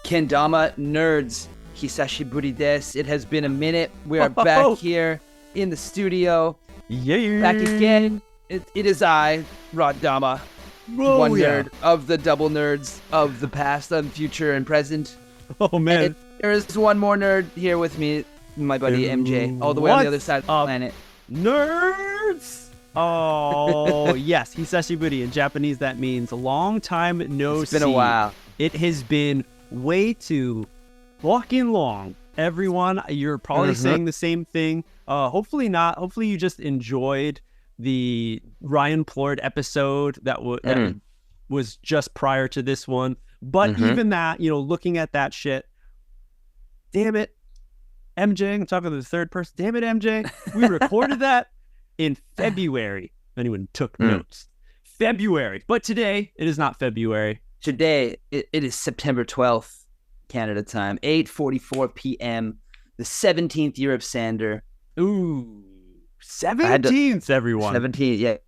Kendama nerds, hisashiburi desu. It has been a minute. We are back here in the studio. Yeah. Back again. It is I, Rod Dama, one nerd of the double nerds of the past, and future, and present. Oh, man. And there is one more nerd here with me, my buddy MJ, all the way on the other side of the planet. Nerds! Oh, yes. Hisashiburi. In Japanese, that means a long time no see. It's been a while. It has been way too fucking long. Everyone, you're probably saying the same thing. Hopefully not. Hopefully you just enjoyed the Ryan Plord episode that was just prior to this one. But even that, looking at that shit, damn it, MJ, I'm talking to the third person. Damn it, MJ. We recorded that in February. If anyone took notes. February. But today, it is not February. Today, it is September 12th, Canada time, 8:44 p.m., the 17th year of Sander. Ooh, 17th, everyone. 17th,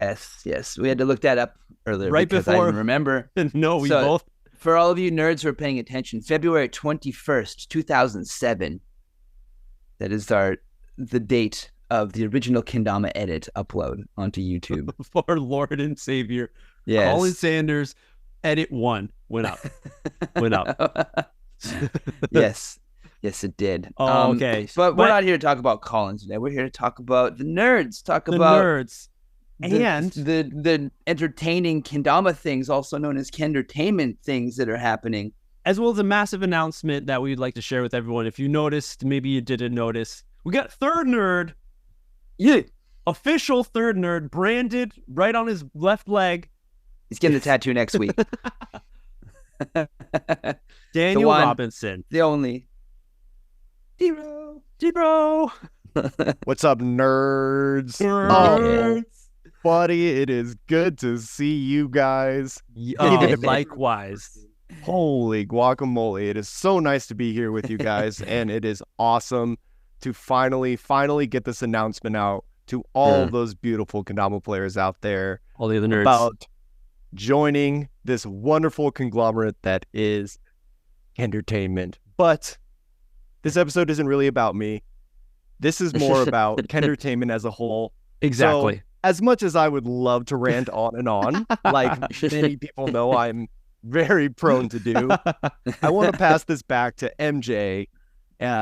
yes. We had to look that up earlier right because before. I didn't remember. No, we So, both. For all of you nerds who are paying attention, February 21st, 2007, that is the date of the original Kendama edit upload onto YouTube. For our Lord and Savior, Yes. Colin Sanders, edit 1 went up. Yes, it did. Oh, okay. But we're not here to talk about Colin today. We're here to talk about the nerds. The About nerds. And the entertaining kendama things, also known as kendertainment things that are happening. as well as a massive announcement that we'd like to share with everyone. If you noticed, maybe you didn't notice, we got third nerd. Yeah. Official third nerd, branded right on his left leg. He's getting the tattoo next week. Daniel Robinson. The only. Zero. What's up, nerds? Nerds. Buddy, it is good to see you guys. Likewise. Holy guacamole. It is so nice to be here with you guys, and it is awesome to finally get this announcement out to all of those beautiful kendama players out there. All the other nerds. About joining this wonderful conglomerate that is Kendertainment. But this episode isn't really about me. This is more about Kendertainment as a whole. Exactly. So, as much as I would love to rant on and on, like many people know I'm very prone to do, I want to pass this back to MJ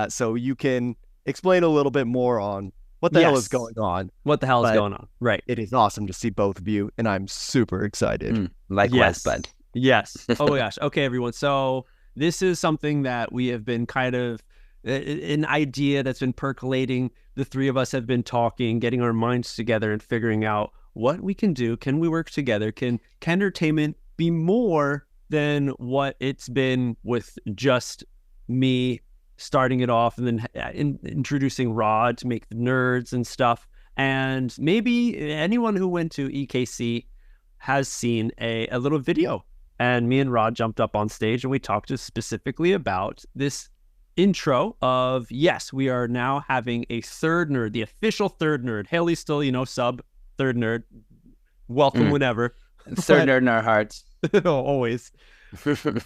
so you can explain a little bit more on what the hell is going on. What the hell is going on? Right. It is awesome to see both of you, and I'm super excited. Likewise, bud. Yes. Oh my gosh. Okay, everyone. So this is something that we have been kind of an idea that's been percolating. The three of us have been talking, getting our minds together and figuring out what we can do. Can we work together? Can Kendertainment be more than what it's been with just me starting it off and then introducing Rod to make the nerds and stuff? And maybe anyone who went to EKC has seen a little video. And me and Rod jumped up on stage and we talked just specifically about this intro of, yes, we are now having a third nerd, the official third nerd. Haley's still, sub third nerd. Welcome whenever. Third nerd in our hearts. Always.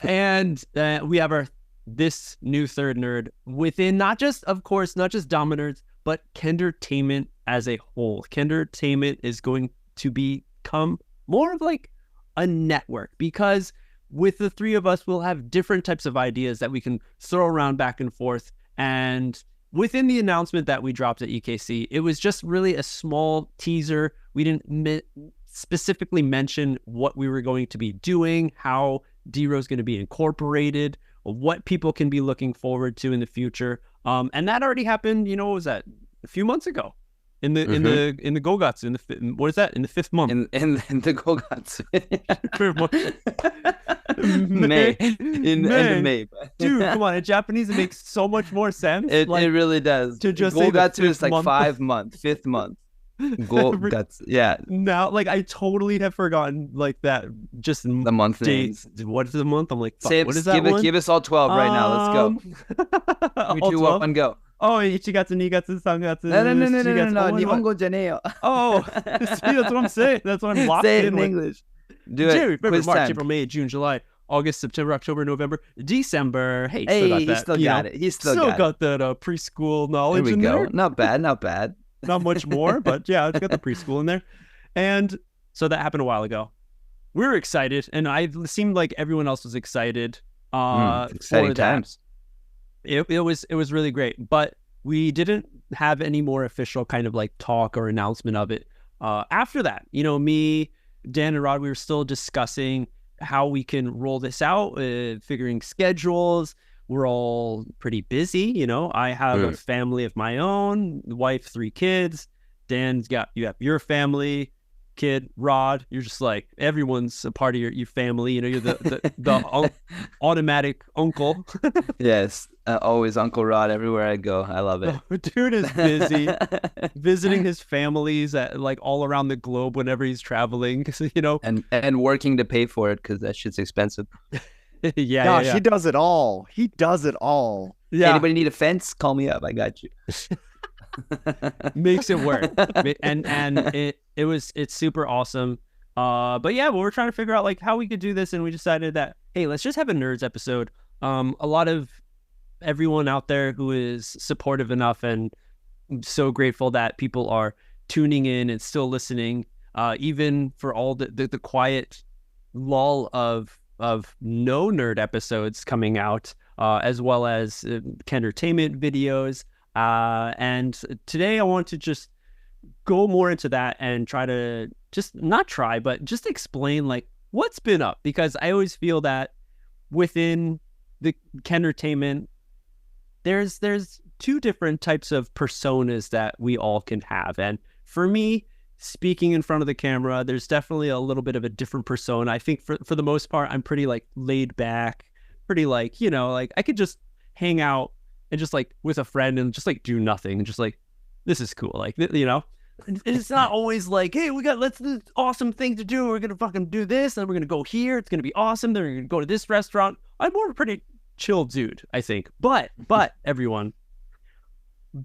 And we have this new third nerd within not just damanerds, but Kendertainment as a whole. Kendertainment is going to become more of like a network, because with the three of us, we'll have different types of ideas that we can throw around back and forth. And within the announcement that we dropped at EKC, it was just really a small teaser. We didn't specifically mention what we were going to be doing, how D-Row's going to be incorporated, what people can be looking forward to in the future. And that already happened, what was that? A few months ago. In the Gogots, what is that? In the 5th month. In the Gogots. May. In May. Dude, come on. In Japanese, it makes so much more sense. It really does. To just say Gogots is like month. 5 month, 5th month. Gogots, yeah. Now, like, I totally have forgotten, like, that, just the month dates. What is the month? I'm like, fuck, what is that give us all 12 right now. Let's go. 3, 2, 1, go. Oh, 1月、2月、3月、No, 日本語じゃねえよ. Oh, see, that's what I'm saying. That's what I'm locked Say it in in with. English. Do it. January, February, Quiz March, time. April, May, June, July, August, September, October, November, December. Hey, Hey, still got he that. still got it. He still got that preschool There knowledge we in go. there. Not bad. Not bad. Not much more, but yeah, it's got the preschool in there. And so that happened a while ago. We were excited, and I seemed like everyone else was excited exciting for times. that. It was really great, but we didn't have any more official kind of like talk or announcement of it. After that, me, Dan, and Rod, we were still discussing how we can roll this out, figuring schedules. We're all pretty busy, I have a family of my own, wife, 3 kids. You have your family, kid, Rod. You're just like, everyone's a part of your family. You're the automatic uncle. Yes, always Uncle Rod everywhere I go. I love it. Dude is busy visiting his families at like all around the globe whenever he's traveling. And working to pay for it because that shit's expensive. Yeah. He does it all. He does it all. Yeah. Anybody need a fence? Call me up. I got you. Makes it work. And it's super awesome. But yeah, we're trying to figure out like how we could do this, and we decided that, hey, let's just have a nerds episode. A lot of everyone out there who is supportive enough, and I'm so grateful that people are tuning in and still listening, even for all the quiet lull of no nerd episodes coming out, as well as kendertainment videos. And today I want to just go more into that and try to just explain like what's been up, because I always feel that within the kendertainment, there's 2 different types of personas that we all can have. And for me, speaking in front of the camera, there's definitely a little bit of a different persona. I think for the most part, I'm pretty like laid back, pretty like, like I could just hang out and just like with a friend and just like do nothing and just like, this is cool. Like, it's not always like, hey, let's do this awesome thing to do. We're going to fucking do this and we're going to go here. It's going to be awesome. Then we're going to go to this restaurant. I'm more of a pretty chill dude, I think. But everyone,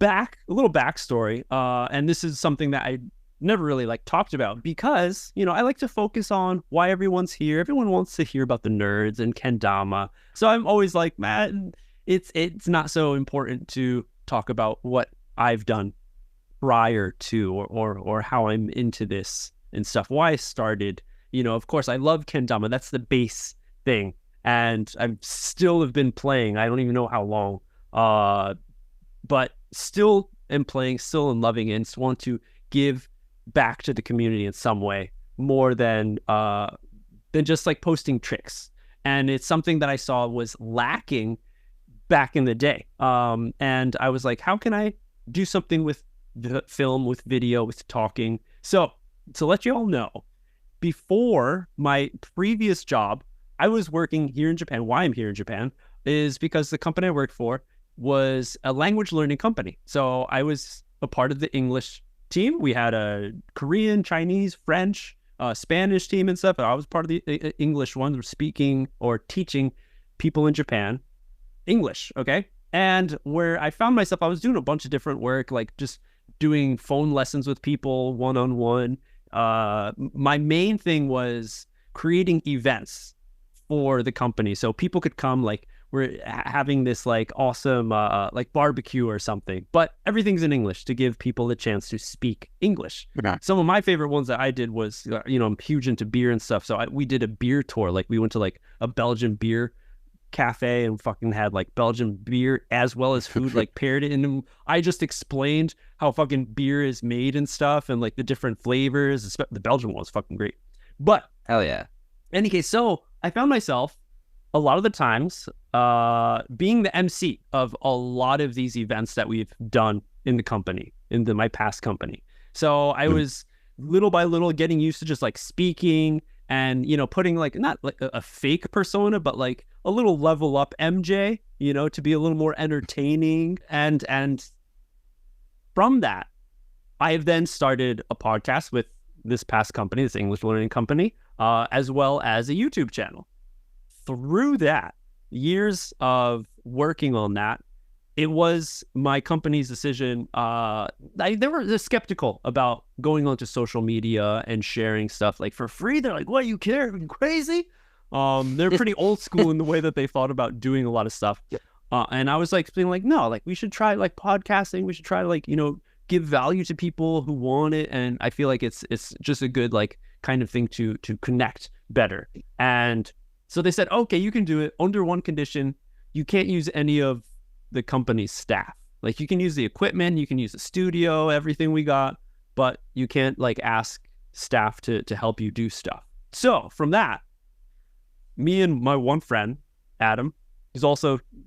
a little backstory. And this is something that I never really like talked about, because I like to focus on why everyone's here. Everyone wants to hear about the nerds and kendama, so I'm always like, man, it's not so important to talk about what I've done prior to or how I'm into this and stuff, why I started. Of course I love kendama, that's the base thing, and I still have been playing, I don't even know how long, but still am playing, still am loving it, and just want to give back to the community in some way, more than just like posting tricks. And it's something that I saw was lacking back in the day. And I was like, how can I do something with the film, with video, with talking? So to let you all know, before my previous job, I was working here in Japan. Why I'm here in Japan is because the company I worked for was a language learning company. So I was a part of the English team. We had a Korean, Chinese, French, Spanish team and stuff. I was part of the English one, speaking or teaching people in Japan English. Okay. And where I found myself, I was doing a bunch of different work, like just doing phone lessons with people one-on-one. My main thing was creating events for the company, so people could come, like we're having this like awesome like barbecue or something, but everything's in English to give people the chance to speak English. Okay. Some of my favorite ones that I did was, I'm huge into beer and stuff, so we did a beer tour. Like we went to like a Belgian beer cafe and fucking had like Belgian beer as well as food, like paired it, and I just explained how fucking beer is made and stuff, and like the different flavors. The Belgian one was fucking great. But hell yeah. In any case, so I found myself a lot of the times being the MC of a lot of these events that we've done in the company, my past company. So I was little by little getting used to just like speaking and, putting like not like a fake persona, but like a little level up MJ, to be a little more entertaining. And from that, I have then started a podcast with this past company, this English learning company, as well as a YouTube channel. Through that, years of working on that, it was my company's decision. They were skeptical about going onto social media and sharing stuff like for free. They're like, "What, you care? Are you crazy?" They're pretty old school in the way that they thought about doing a lot of stuff. And I was like being like, no, like we should try like podcasting. We should try like, give value to people who want it. And I feel like it's just a good like kind of thing to connect better. And so they said, okay, you can do it under one condition. You can't use any of the company's staff. Like you can use the equipment, you can use the studio, everything we got, but you can't like ask staff to help you do stuff. So from that, me and my one friend, Adam,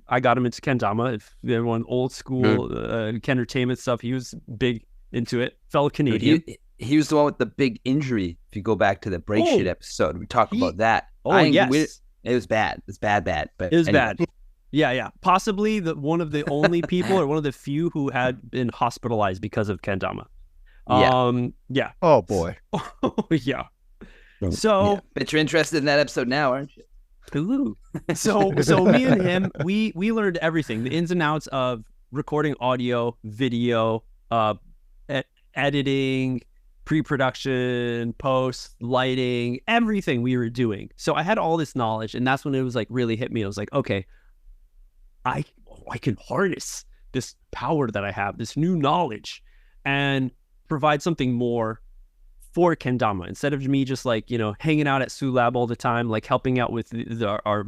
I got him into kendama. If everyone old school kendertainment stuff, he was big into it. Fellow Canadian. He was the one with the big injury. If you go back to the break shit episode, we talked about that. Yes. It was bad. It's bad. But it was bad. Yeah. Possibly one of the only people or one of the few who had been hospitalized because of kendama. Yeah. Oh boy. Yeah. So, but you're interested in that episode now, aren't you? Ooh. So me and him, we learned everything, the ins and outs of recording audio, video, editing, pre-production, post, lighting, everything we were doing. So I had all this knowledge, and that's when it was like really hit me. I was like, okay, I can harness this power that I have, this new knowledge, and provide something more for kendama instead of me just like hanging out at Sulab all the time, like helping out with our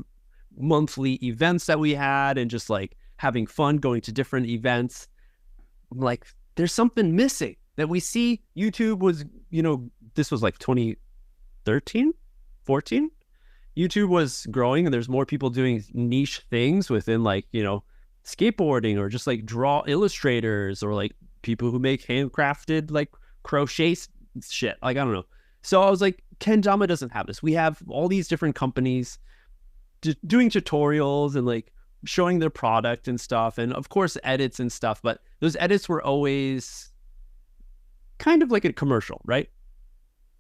monthly events that we had and just like having fun going to different events. Like there's something missing that we see. YouTube was this was like 2013 14. YouTube was growing and there's more people doing niche things within like skateboarding or just like draw illustrators or like people who make handcrafted like crochet shit. Like, I don't know. So I was like, kendama doesn't have this. We have all these different companies doing tutorials and like showing their product and stuff. And of course, edits and stuff. But those edits were always kind of like a commercial, right?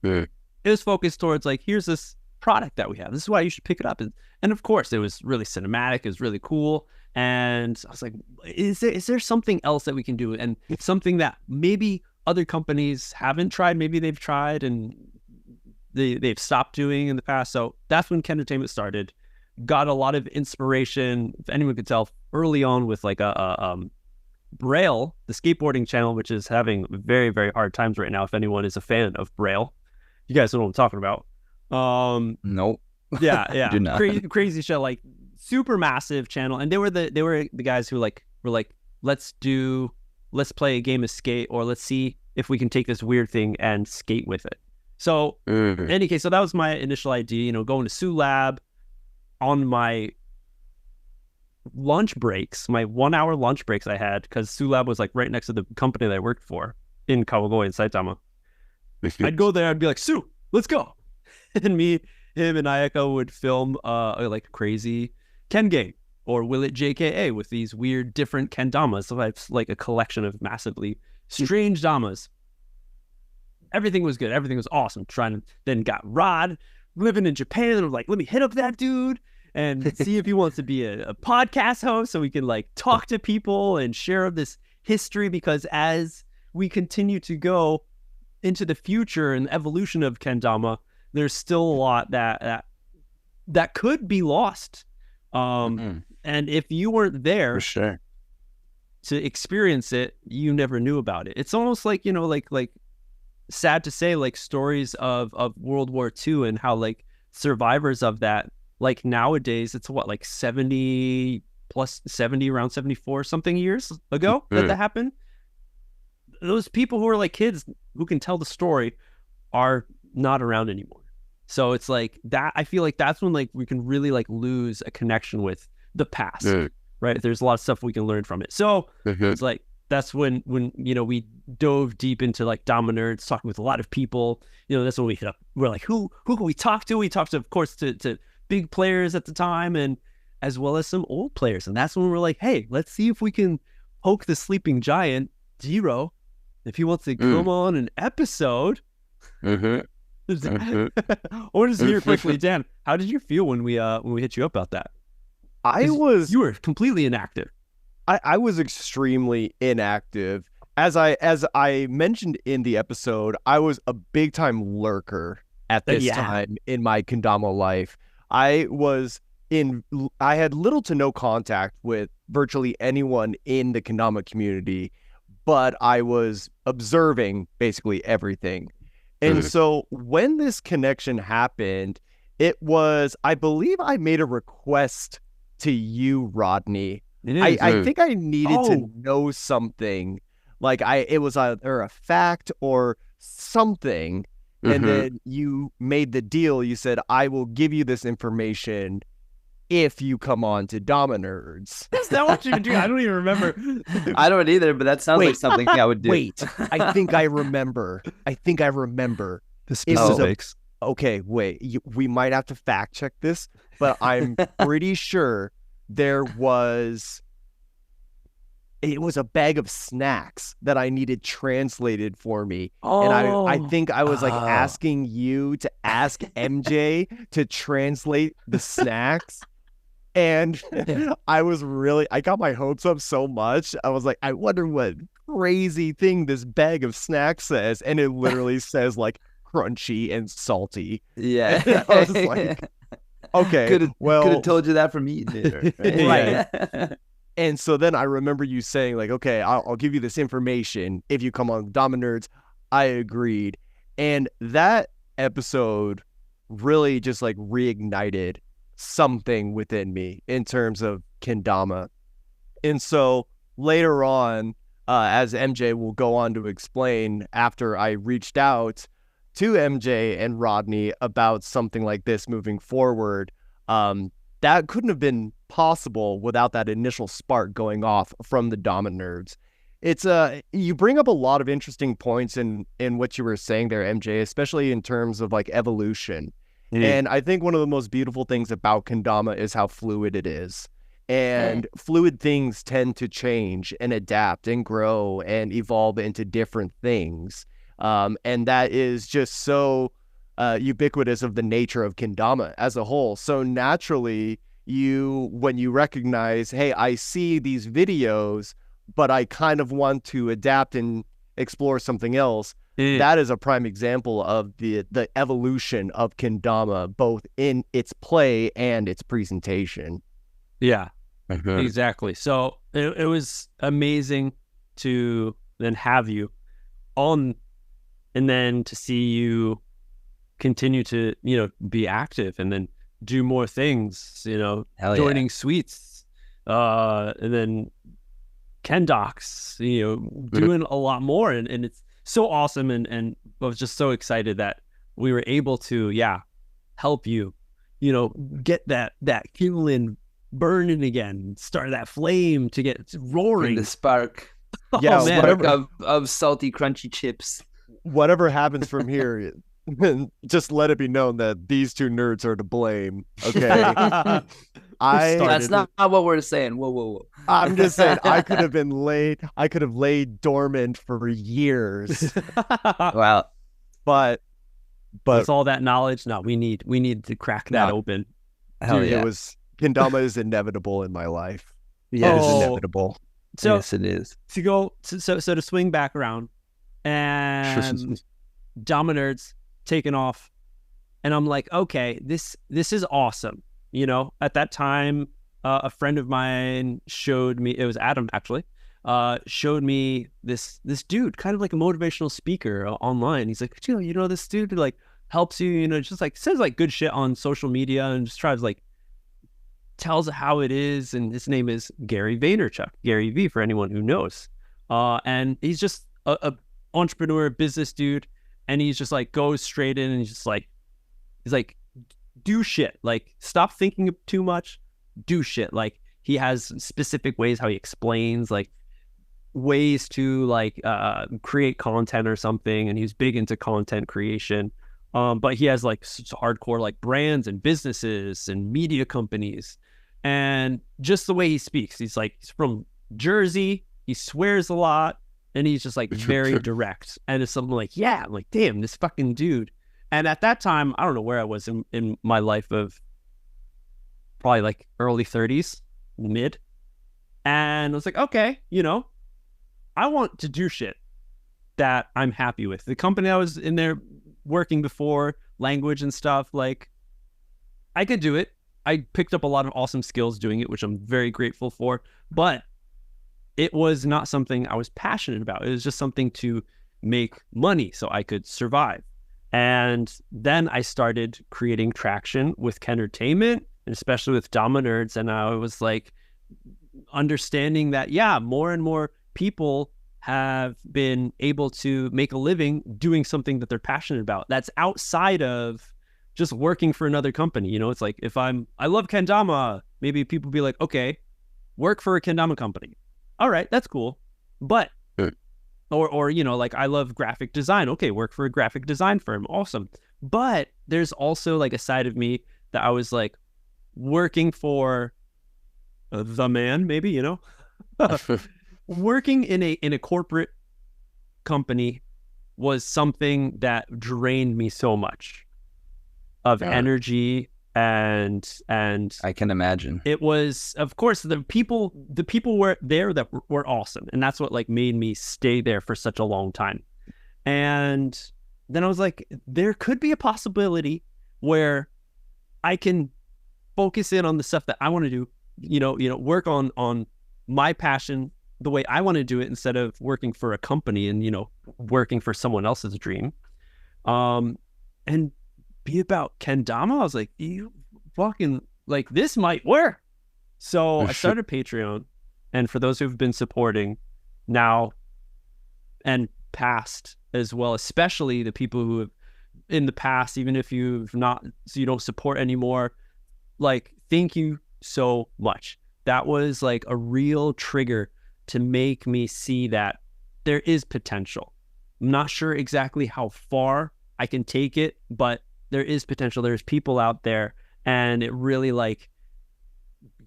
Yeah. It was focused towards like, here's this product that we have. This is why you should pick it up. And of course, it was really cinematic. It was really cool. And I was like, is there something else that we can do? And something that maybe other companies haven't tried, maybe they've tried and they've stopped doing in the past. So that's when Kendertainment started. Got a lot of inspiration, if anyone could tell, early on with like a Braille, the skateboarding channel, which is having very, very hard times right now. If anyone is a fan of Braille, you guys know what I'm talking about. Nope. Yeah. Do not. Crazy shit, like super massive channel. And they were the guys who were like, let's play a game of skate, or let's see if we can take this weird thing and skate with it. So in any case, so that was my initial idea, going to Sulab on my lunch breaks, my 1 hour lunch breaks I had, because Sulab was like right next to the company that I worked for in Kawagoe in Saitama. I'd go there, I'd be like, Sue, let's go. And him and Ayaka would film like crazy Ken game. Or will it JKA with these weird different kendamas? So it's like a collection of massively strange damas. Everything was good. Everything was awesome. Then got Rod living in Japan and was like, let me hit up that dude and see if he wants to be a podcast host so we can like talk to people and share this history, because as we continue to go into the future and evolution of kendama, there's still a lot that could be lost. And if you weren't there for sure to experience it, you never knew about it. It's almost like, like sad to say, like stories of World War II and how like survivors of that, like nowadays, it's what, like 70 plus 70, around 74 something years ago that happened. Those people who are like kids who can tell the story are not around anymore. So it's like that. I feel like that's when like we can really like lose a connection with the past, right? There's a lot of stuff we can learn from it. So it's like that's when we dove deep into like damanerds, talking with a lot of people. That's when we hit up. We're like, who can we talk to? We talked, of course, to big players at the time, and as well as some old players. And that's when we're like, hey, let's see if we can poke the sleeping giant Jiro if he wants to come on an episode. I want to hear quickly, Dan, how did you feel when we hit you up about that? You were completely inactive. I was extremely inactive. As I mentioned in the episode, I was a big time lurker at this time in my kendama life. I had little to no contact with virtually anyone in the kendama community, but I was observing basically everything. And so when this connection happened, I believe I made a request to you, Rodney. I think I needed to know something. Like it was either a fact or something. And then you made the deal. You said, I will give you this information if you come on to Damanerds. Is that what you do? I don't even remember. I don't either, but that sounds like something I would do. Wait, I think I remember. The specifics. Okay, wait. We might have to fact check this, but I'm pretty sure it was a bag of snacks that I needed translated for me. And I think I was like asking you to ask MJ to translate the snacks. And I got my hopes up so much. I was like, I wonder what crazy thing this bag of snacks says. And it literally says like crunchy and salty. Yeah. And I was like, okay, could have told you that from eating it. Right. And so then I remember you saying like, okay, I'll give you this information if you come on Dama Nerds. I agreed. And that episode really just like reignited something within me in terms of kendama. And so later on, as MJ will go on to explain, after I reached out to MJ and Rodney about something like this moving forward, that couldn't have been possible without that initial spark going off from the Dama Nerds. It's you bring up a lot of interesting points in what you were saying there, MJ, especially in terms of like evolution. And I think one of the most beautiful things about kendama is how fluid it is. And fluid things tend to change and adapt and grow and evolve into different things. And that is just so ubiquitous of the nature of kendama as a whole. So naturally, when you recognize, hey, I see these videos, but I kind of want to adapt and explore something else. That is a prime example of the evolution of kendama, both in its play and its presentation. Yeah, exactly. So it was amazing to then have you on, and then to see you continue to, be active and then do more things, joining suites, and then Kendocs, doing a lot more. And it's so awesome. And I was just so excited that we were able to, help you, get that kindling burning again, start that flame to get roaring. The spark. Yeah, spark of salty, crunchy chips. Whatever happens from here, just let it be known that these two nerds are to blame. Okay. That's not what we're saying. Whoa. I'm just saying I could have laid dormant for years. Wow. But with all that knowledge, no, we need to crack that open. Hell dude, yeah. kendama is inevitable in my life. Yeah, It is inevitable. So yes, it is. to go to swing back around, and Dama Nerds taken off, and I'm like, okay, this is awesome. At that time, a friend of mine showed me, it was Adam actually, showed me this dude, kind of like a motivational speaker online. He's like, this dude like helps you, just like says like good shit on social media and just tries like tells how it is. And his name is Gary Vaynerchuk, Gary V for anyone who knows. And he's just a entrepreneur, business dude. And he's just like goes straight in and he's like, do shit. Like, stop thinking too much. Do shit. Like, he has specific ways how he explains like ways to like create content or something. And he's big into content creation. But he has like hardcore like brands and businesses and media companies. And just the way he speaks, he's from Jersey. He swears a lot. And he's just like very direct. And it's something like, yeah, I'm like, damn, this fucking dude. And at that time, I don't know where I was in my life of probably like early 30s, mid. And I was like, okay, I want to do shit that I'm happy with. The company I was in there working before, language and stuff, like I could do it. I picked up a lot of awesome skills doing it, which I'm very grateful for. But it was not something I was passionate about. It was just something to make money so I could survive. And then I started creating traction with Kendertainment, and especially with Damanerds. And I was like understanding that, yeah, more and more people have been able to make a living doing something that they're passionate about. That's outside of just working for another company. You know, it's like if I love kendama, maybe people be like, okay, work for a kendama company. All right, that's cool. But, or you know, like I love graphic design. Okay, work for a graphic design firm. Awesome. But there's also like a side of me that I was like working for the man, maybe, you know, working in a corporate company was something that drained me so much of energy and I can imagine. it was, of course, the people were there that were awesome, and that's what like made me stay there for such a long time. And then I was like, there could be a possibility where I can focus in on the stuff that I want to do, you know, work on my passion the way I want to do it instead of working for a company and, you know, working for someone else's dream. And be about kendama. I was like, you fucking, like, this might work. So I started Patreon, and for those who've been supporting now and past as well, especially the people who have in the past, even if you've not, so you don't support anymore, like, thank you so much. That was like a real trigger to make me see that there is potential. I'm not sure exactly how far I can take it, but there is potential. There's people out there, and it really like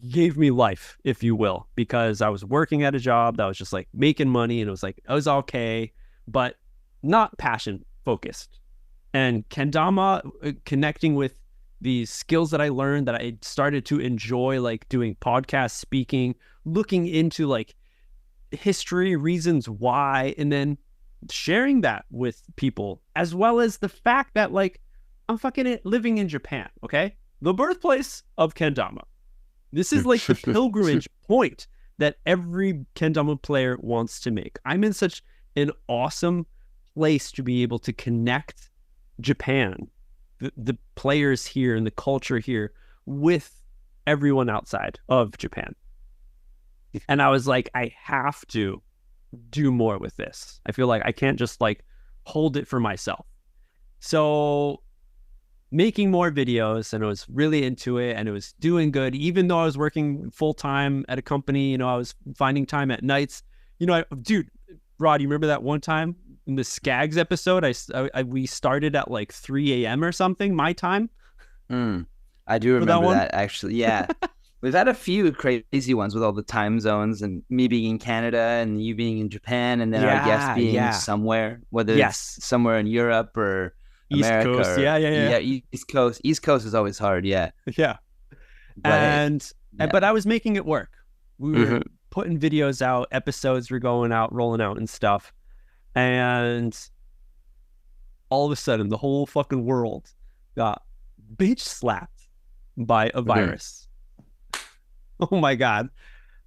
gave me life, if you will, because I was working at a job that was just like making money, and it was like, it was okay, but not passion focused. And kendama, connecting with these skills that I learned, that I started to enjoy, like doing podcast speaking, looking into like history, reasons why, and then sharing that with people, as well as the fact that like I'm fucking living in Japan, okay? The birthplace of kendama. This is like the pilgrimage point that every kendama player wants to make. I'm in such an awesome place to be able to connect Japan, the players here and the culture here, with everyone outside of Japan. And I was like, I have to do more with this. I feel like I can't just like hold it for myself. So making more videos, and I was really into it, and it was doing good. Even though I was working full time at a company, you know, I was finding time at nights. You know, dude, Rod, you remember that one time in the Skags episode, we started at like 3 a.m. or something, my time? I do remember that actually. Yeah. We've had a few crazy ones with all the time zones, and me being in Canada and you being in Japan, and then our guest being somewhere, whether it's somewhere in Europe or East America. Coast. Yeah. East Coast. East Coast is always hard. Yeah. Yeah. But I was making it work. We were putting videos out, episodes were going out, rolling out and stuff. And all of a sudden, the whole fucking world got bitch slapped by a virus. Oh my God.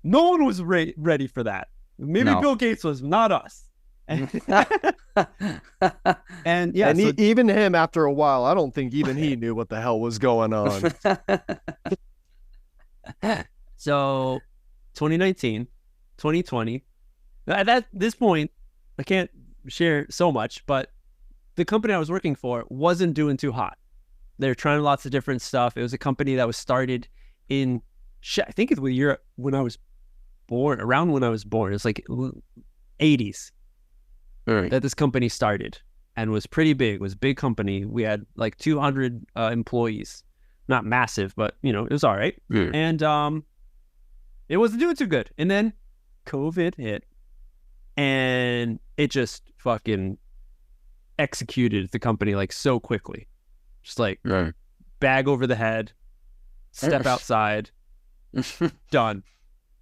No one was ready for that. Maybe Bill Gates was, not us. And yeah, and even him, after a while, I don't think even he knew what the hell was going on. So 2019, 2020, at this point, I can't share so much, but the company I was working for wasn't doing too hot. They're trying lots of different stuff. It was a company that was started in, I think it was Europe when I was born, around when I was born. It's like 80s that this company started, and was pretty big. It was a big company. We had like 200 employees. Not massive, but you know, it was all right. And it wasn't doing too good. And then COVID hit, and it just fucking executed the company like so quickly. Just like bag over the head, step outside, done.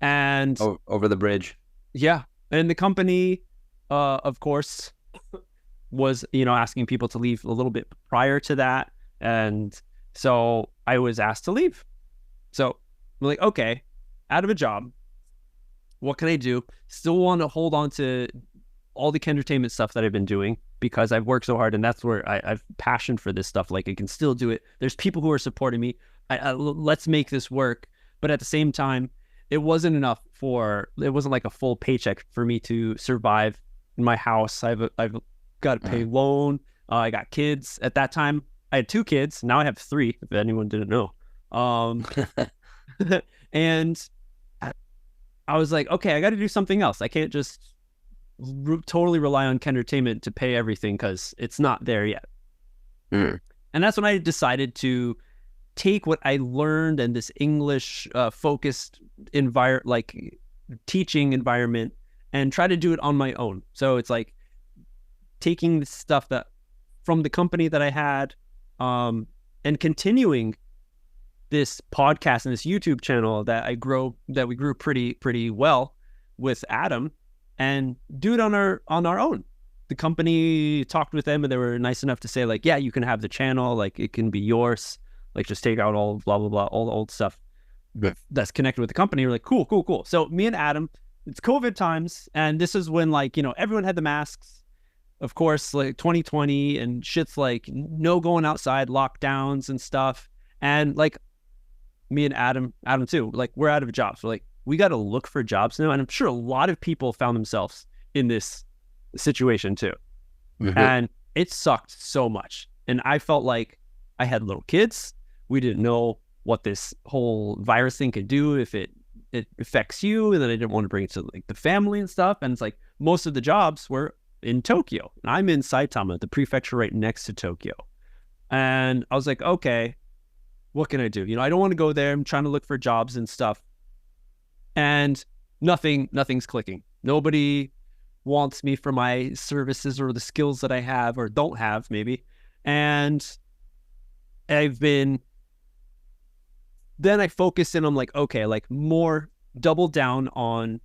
And over the bridge. Yeah. And the company, of course, was, you know, asking people to leave a little bit prior to that. And So I was asked to leave. So I'm like, okay, out of a job, what can I do? Still want to hold on to all the kendertainment stuff that I've been doing because I've worked so hard, and that's where I've passion for this stuff. Like, I can still do it. There's people who are supporting me. Let's make this work. But at the same time, it wasn't like a full paycheck for me to survive in my house. I've got to pay loan. I got kids. At that time, I had 2 kids. Now I have 3, if anyone didn't know. And I was like, okay, I got to do something else. I can't just totally rely on kendertainment to pay everything because it's not there yet. And that's when I decided to take what I learned and this English focused teaching environment and try to do it on my own. So it's like taking the stuff that from the company that I had and continuing this podcast and this YouTube channel that we grew pretty well with Adam, and do it on our own. The company talked with them and they were nice enough to say, like, yeah, you can have the channel, like it can be yours, like just take out all blah blah blah, all the old stuff that's connected with the company. We're like, cool. So me and Adam, it's COVID times, and this is when, like, everyone had the masks, of course, like 2020, and shit's like no going outside, lockdowns and stuff. And like me and Adam too, like, we're out of jobs. We're like, we got to look for jobs now. And I'm sure a lot of people found themselves in this situation too. And it sucked so much. And I felt like I had little kids. We didn't know what this whole virus thing could do, if it affects you. And then I didn't want to bring it to like the family and stuff. And it's like most of the jobs were in Tokyo. And I'm in Saitama, the prefecture right next to Tokyo. And I was like, okay, what can I do? I don't want to go there. I'm trying to look for jobs and stuff. And nothing's clicking. Nobody wants me for my services or the skills that I have or don't have, maybe. And then I focus in on, like, okay, like more double down on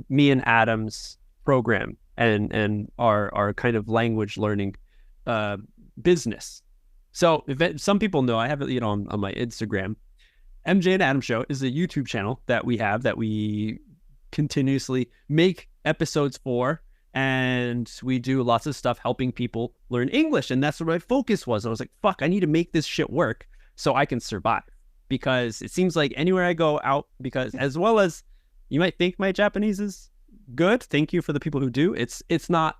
me and Adam's program and our kind of language learning business. So some people know, I have it, on my Instagram. MJ and Adam Show is a YouTube channel that we continuously make episodes for, and we do lots of stuff helping people learn English. And that's what my focus was. I was like, fuck, I need to make this shit work so I can survive, because it seems like anywhere I go out, because as well as you might think my Japanese is good, thank you for the people who do, it's not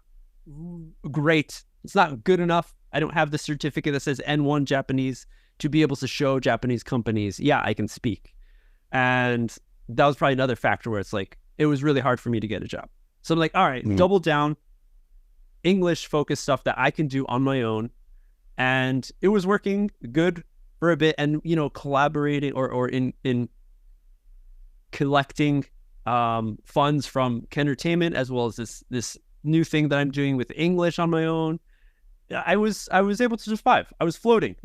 great. It's not good enough. I don't have the certificate that says N1 Japanese to be able to show Japanese companies, yeah, I can speak. And that was probably another factor where it's like, it was really hard for me to get a job. So I'm like, all right, double down, English focused stuff that I can do on my own. And it was working good for a bit. And, collaborating or in collecting funds from Kendertainment, as well as this new thing that I'm doing with English on my own. I was able to survive. I was floating,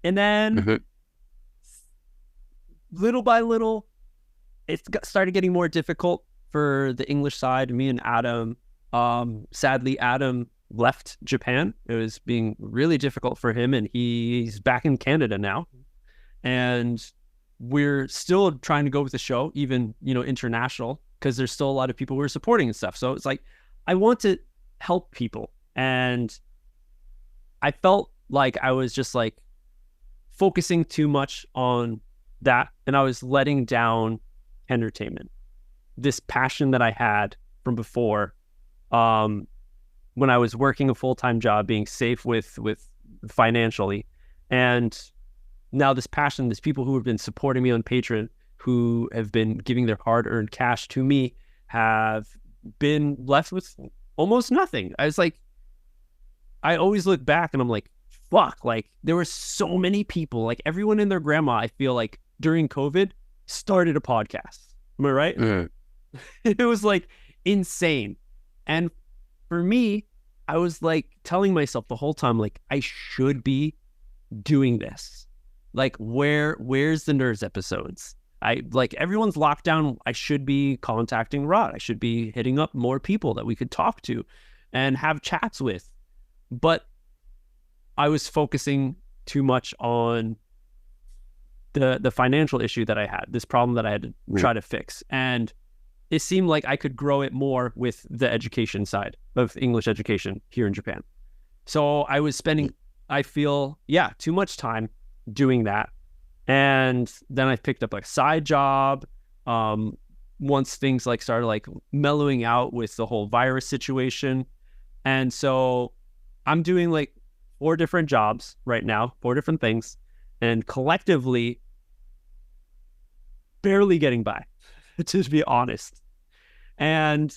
And then little by little, it started getting more difficult for the English side. Me and Adam, sadly, Adam left Japan. It was being really difficult for him, and he's back in Canada now. And we're still trying to go with the show, even, international, because there's still a lot of people who are supporting and stuff. So it's like, I want to help people. And I felt like I was just like focusing too much on that, and I was letting down entertainment, this passion that I had from before, when I was working a full-time job, being safe with financially. And now this passion, these people who have been supporting me on Patreon, who have been giving their hard-earned cash to me, have been left with almost nothing. I always look back and I'm like, fuck, like there were so many people, like everyone and their grandma, I feel like during COVID started a podcast. Am I right? It was like insane. And for me, I was like telling myself the whole time, like, I should be doing this. Like, where's the Nerds episodes? Everyone's locked down. I should be contacting Rod. I should be hitting up more people that we could talk to and have chats with. But I was focusing too much on the financial issue that I had, this problem that I had to try to fix. And it seemed like I could grow it more with the education side of English education here in Japan. So I was spending, I feel, too much time doing that. And then I picked up like a side job. Once things like started like mellowing out with the whole virus situation. And so I'm doing like 4 different jobs right now, 4 different things, and collectively barely getting by, to be honest. And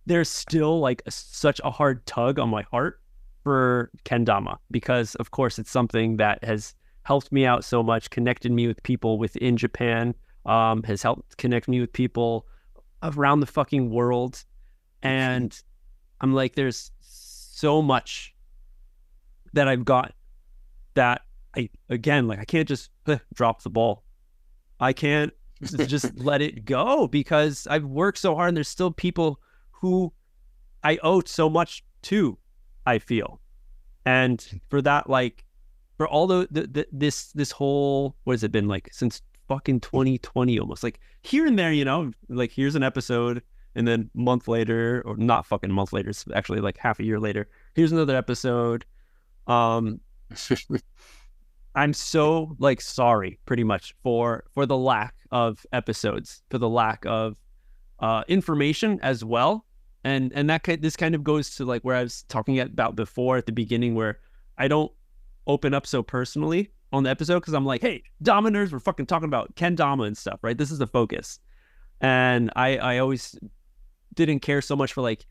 there's still like such a hard tug on my heart for kendama, because of course it's something that has helped me out so much, connected me with people within Japan, has helped connect me with people around the fucking world. And I'm like, there's so much that I've got that I can't just drop the ball. I can't just let it go, because I've worked so hard and there's still people who I owe so much to, I feel. And for that, like, for all this whole, what has it been like since fucking 2020 almost, like here and there, you know, like here's an episode, and then a month later, or not fucking a month later, it's actually like half a year later, here's another episode. I'm so like sorry pretty much for the lack of episodes, for the lack of information as well. And this kind of goes to like where I was talking about before at the beginning, where I don't open up so personally on the episode, because I'm like, hey, damanerds, we're fucking talking about kendama and stuff, right? This is the focus. And I always didn't care so much for like,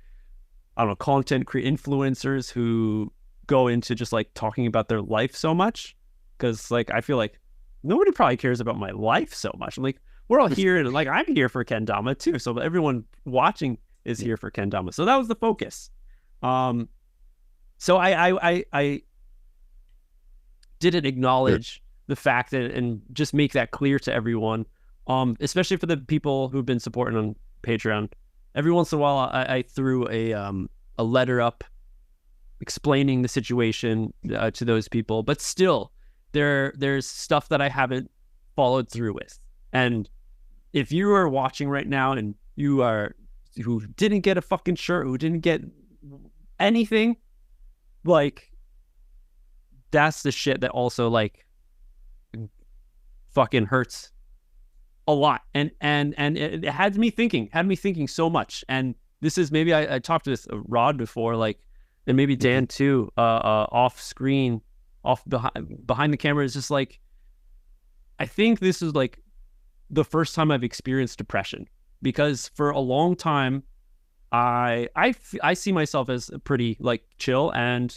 I don't know, content influencers who go into just like talking about their life so much, because like I feel like nobody probably cares about my life so much. I'm like, we're all here, and like I'm here for kendama too, so everyone watching is here for kendama. So that was the focus. So I didn't acknowledge the fact that, and just make that clear to everyone, especially for the people who've been supporting on Patreon. Every once in a while, I threw a letter up explaining the situation to those people, but still, there's stuff that I haven't followed through with. And if you are watching right now and who didn't get a fucking shirt, who didn't get anything, like, that's the shit that also like fucking hurts a lot. And it had me thinking so much. And this is, maybe I talked to this Rod before, like, and maybe Dan too, off screen, behind the camera, is just like, I think this is like the first time I've experienced depression, because for a long time, I see myself as a pretty like chill and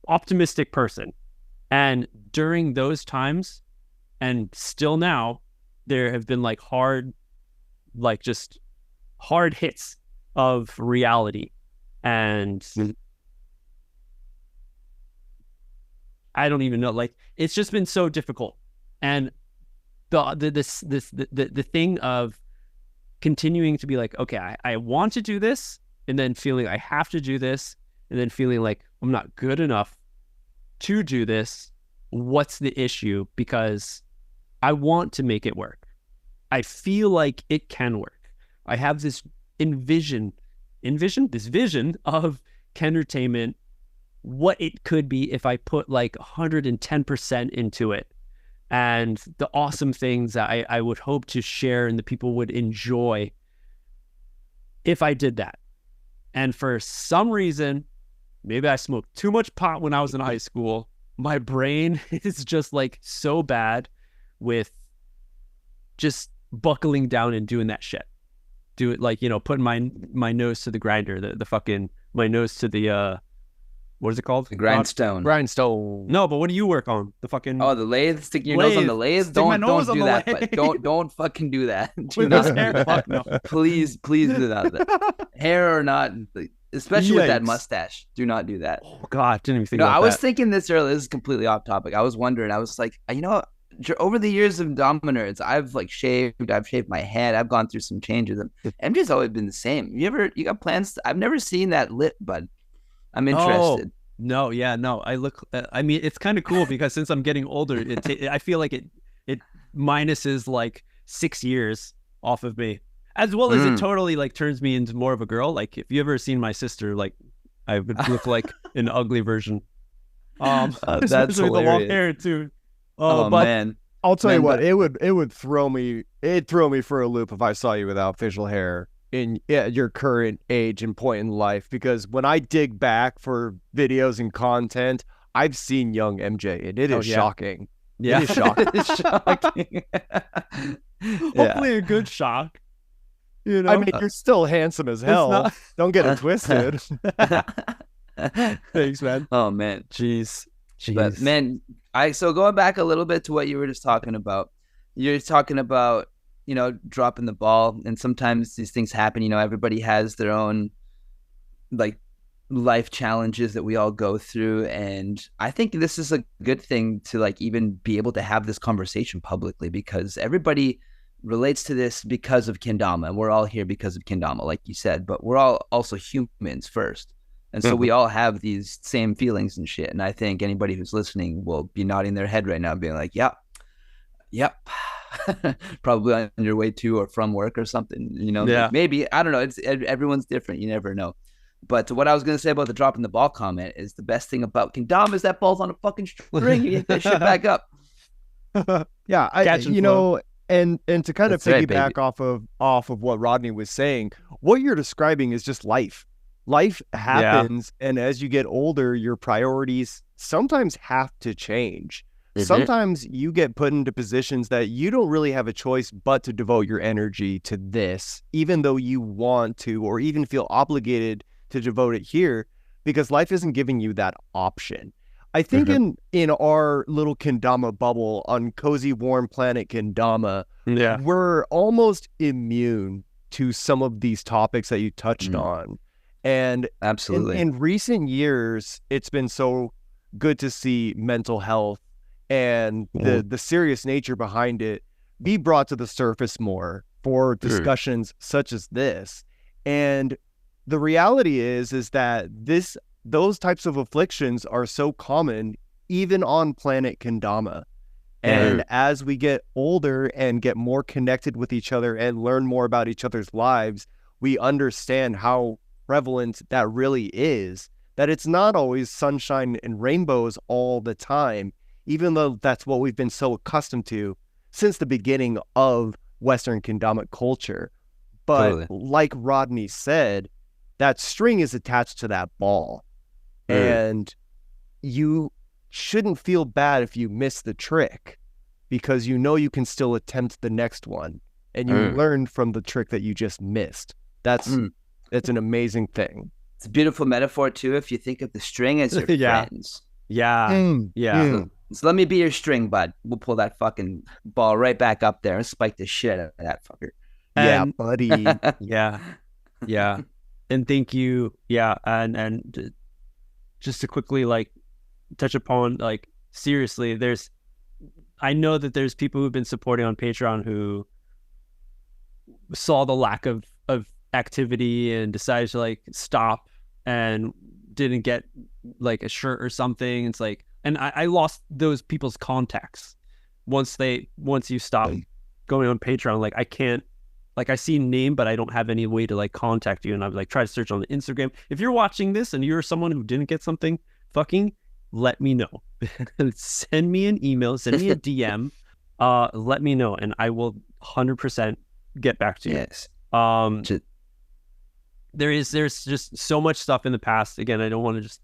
optimistic person. And during those times, and still now, there have been like just hard hits of reality. And I don't even know, like, it's just been so difficult. And the thing of continuing to be like, okay, I want to do this, and then feeling I have to do this, and then feeling like I'm not good enough to do this. What's the issue? Because I want to make it work. I feel like it can work. I have this vision of Kendertainment, what it could be if I put like 110% into it, and the awesome things that I would hope to share and the people would enjoy if I did that. And for some reason, maybe I smoked too much pot when I was in high school. My brain is just like so bad with just buckling down and doing that shit. Do it like, you know, putting my nose to the grinder, the fucking, my nose to the, what is it called? The grindstone. Grindstone. No, but what do you work on? The fucking... Oh, the lathe? Stick your nose on the lathe? Don't do that. But don't fucking do that. Do not. Fuck no. Please do that. Hair or not, especially with that mustache. Do not do that. Oh, God. Didn't even think about that. I was thinking this earlier. This is completely off topic. I was wondering. I was like, you know, over the years of damanerds, I've like shaved. I've shaved my head. I've gone through some changes. And MJ's always been the same. You got plans? I've never seen that lip bud. I'm interested. No, yeah, no. I look. I mean, it's kind of cool because since I'm getting older, I feel like it minuses like 6 years off of me, as well as it totally like turns me into more of a girl. Like if you ever seen my sister, like I would look like an ugly version. That's especially with the long hilarious. hair too. Oh but man, I'll tell you what, it would throw me for a loop if I saw you without facial hair in your current age and point in life, because when I dig back for videos and content, I've seen young MJ and it is shocking. Yeah. It is shocking. It's shocking. Hopefully a good shock. You know, I mean, you're still handsome as hell. Don't get it twisted. Thanks, man. Oh man, jeez. But man, so going back a little bit to what you were just talking about, you're talking about, you know, dropping the ball, and sometimes these things happen. You know, everybody has their own like life challenges that we all go through, and I think this is a good thing to like even be able to have this conversation publicly, because everybody relates to this because of kendama, and we're all here because of kendama, like you said, but we're all also humans first. And so we all have these same feelings and shit. And I think anybody who's listening will be nodding their head right now, being like, yep, probably on your way to or from work or something, you know, like maybe, I don't know. Everyone's different. You never know. But what I was going to say about the dropping the ball comment is the best thing about kendama is that ball's on a fucking string. You get that shit back up. You know, and to kind of piggyback off of what Rodney was saying, what you're describing is just life. Life happens, and as you get older, your priorities sometimes have to change. Sometimes you get put into positions that you don't really have a choice but to devote your energy to this, even though you want to, or even feel obligated to devote it here, because life isn't giving you that option. I think in our little kendama bubble on Cozy Warm Planet Kendama, we're almost immune to some of these topics that you touched on. And absolutely, in recent years, it's been so good to see mental health and the serious nature behind it be brought to the surface more for discussions such as this. And the reality is that those types of afflictions are so common even on planet Kendama. And as we get older and get more connected with each other and learn more about each other's lives, we understand how prevalent that really is, that it's not always sunshine and rainbows all the time, even though that's what we've been so accustomed to since the beginning of Western Kendamic culture. But like Rodney said, that string is attached to that ball, and you shouldn't feel bad if you miss the trick, because you know you can still attempt the next one, and you learned from the trick that you just missed. It's an amazing thing. It's a beautiful metaphor too, if you think of the string as your friends. So let me be your string, bud. We'll pull that fucking ball right back up there and spike the shit out of that fucker. Yeah, buddy. Yeah. And thank you. Yeah. And just to quickly like touch upon, like, seriously, I know that there's people who've been supporting on Patreon who saw the lack of activity and decided to like stop and didn't get like a shirt or something. It's like, and I lost those people's contacts once you stop going on Patreon. Like I can't, like I see a name, but I don't have any way to like contact you. And I was like, try to search on the Instagram. If you're watching this and you're someone who didn't get something, fucking let me know. Send me an email, send me a DM, let me know, and I will 100% get back to you. Yes. There's just so much stuff in the past. Again, I don't want to just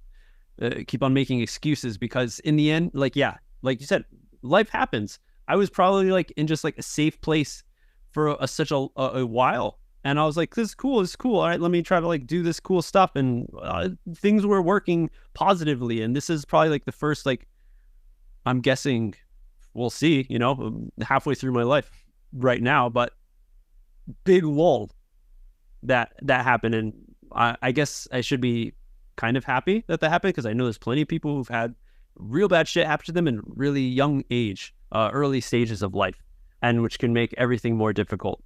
keep on making excuses, because in the end, like you said, life happens. I was probably like in just like a safe place for such a while, and I was like, this is cool. All right, let me try to like do this cool stuff, and things were working positively. And this is probably like the first, like, I'm guessing, we'll see, you know, halfway through my life right now, but big lull that happened. And I guess I should be kind of happy that happened, because I know there's plenty of people who've had real bad shit happen to them in really young age, early stages of life, and which can make everything more difficult.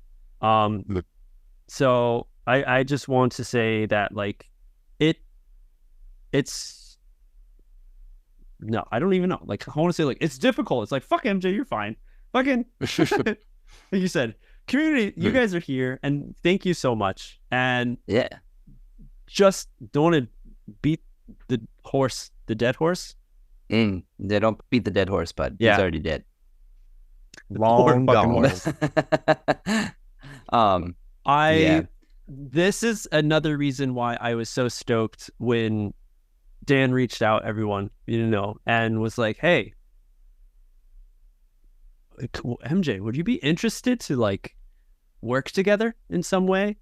So I just want to say that, like, it's no, I don't even know. Like, I want to say, like, it's difficult. It's like, fuck MJ, you're fine. Fucking, like you said, community, you guys are here, and thank you so much. And just don't want to beat the dead horse. They don't beat the dead horse, bud. He's already dead. Long gone. This is another reason why I was so stoked when Dan reached out, everyone, and was like, hey, MJ, would you be interested to like work together in some way?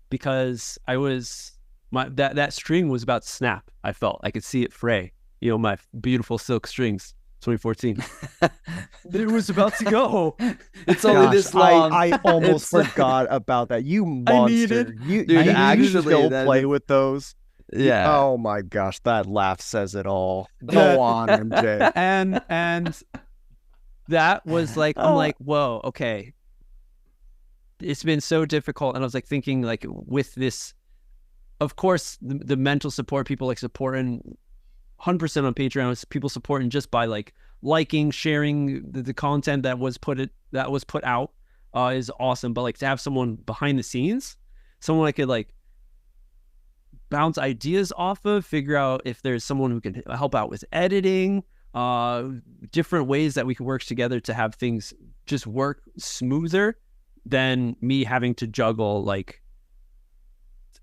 Because that string was about to snap. I felt I could see it fray. My beautiful silk strings, 2014. It was about to go. It's only this long. I almost forgot about that. You monster. You actually don't play with those. Yeah. Oh my gosh, that laugh says it all. Go on, MJ. And that was like, I'm like, whoa, okay. It's been so difficult. And I was like thinking, like, with this, of course, the mental support, people like supporting 100% on Patreon, people supporting just by like liking, sharing the content that was put out is awesome. But like to have someone behind the scenes, someone I could like bounce ideas off of, figure out if there's someone who can help out with editing, different ways that we can work together to have things just work smoother than me having to juggle, like,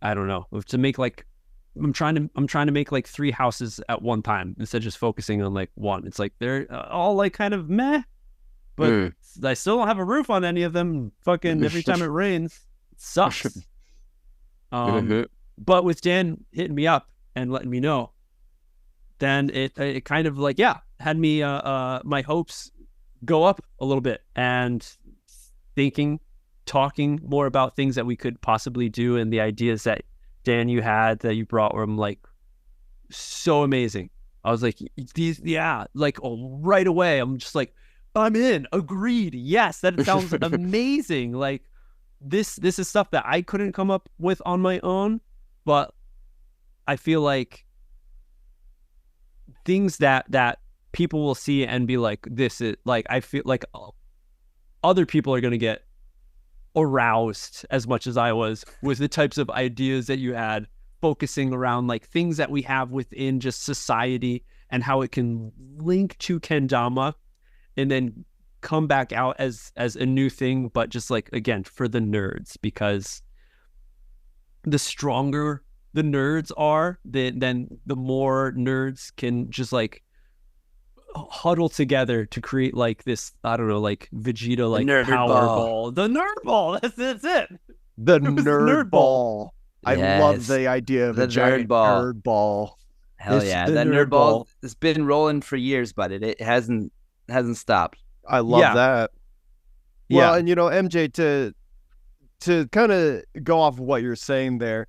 I don't know, to make like, I'm trying to make like 3 houses at one time instead of just focusing on like one. It's like they're all like kind of meh, but I still don't have a roof on any of them. Fucking every time it rains, it sucks. But with Dan hitting me up and letting me know, then it kind of like, had me my hopes go up a little bit, and talking more about things that we could possibly do, and the ideas that Dan that you brought were like so amazing. I was like, right away I'm just like, I'm in, agreed, yes, that sounds amazing. Like this is stuff that I couldn't come up with on my own, but I feel like things that people will see and be like, this is like, I feel like other people are going to get aroused as much as I was with the types of ideas that you had, focusing around like things that we have within just society and how it can link to kendama and then come back out as a new thing, but just like, again, for the nerds, because the stronger the nerds are, then the more nerds can just like huddle together to create like this, I don't know, like Vegeta, like power ball. The nerd ball. That's it. The nerd ball. I love the idea of the a giant nerd ball. Hell yeah. That nerd ball has been rolling for years, but it hasn't stopped. I love that. Well, and MJ, to kind of go off of what you're saying there,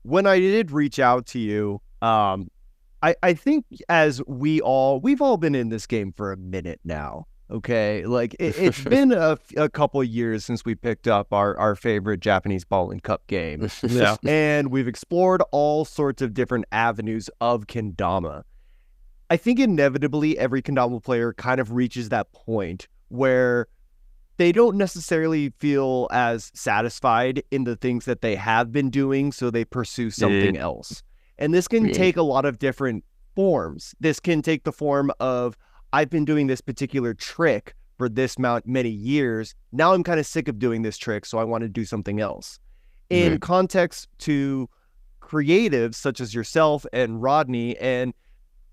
when I did reach out to you, I think as we've all been in this game for a minute now, okay? Like it's been a couple of years since we picked up our favorite Japanese bowling cup game. Yeah. And we've explored all sorts of different avenues of kendama. I think inevitably every kendama player kind of reaches that point where they don't necessarily feel as satisfied in the things that they have been doing, so they pursue something else. And this can take a lot of different forms. This can take the form of, I've been doing this particular trick for this many years. Now I'm kind of sick of doing this trick, so I want to do something else. In context to creatives such as yourself and Rodney, and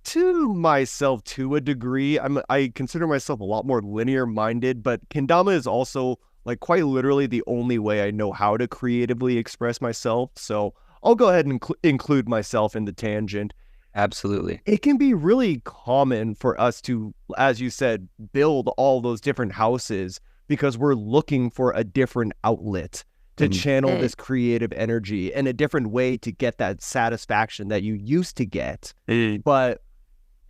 to myself to a degree, I consider myself a lot more linear minded, but kendama is also like quite literally the only way I know how to creatively express myself. So I'll go ahead and include myself in the tangent. Absolutely. It can be really common for us to, as you said, build all those different houses because we're looking for a different outlet to channel this creative energy and a different way to get that satisfaction that you used to get. But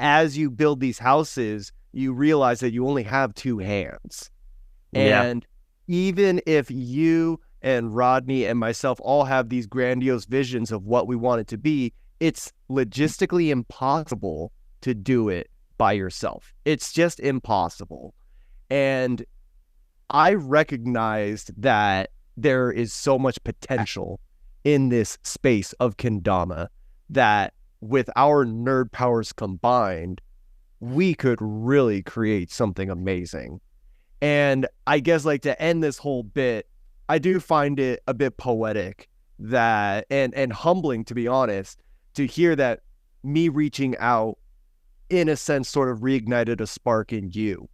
as you build these houses, you realize that you only have 2 hands. And even if you and Rodney and myself all have these grandiose visions of what we want it to be, it's logistically impossible to do it by yourself. It's just impossible. And I recognized that there is so much potential in this space of kendama that with our nerd powers combined, we could really create something amazing. And I guess like to end this whole bit, I do find it a bit poetic that and humbling, to be honest, to hear that me reaching out in a sense sort of reignited a spark in you,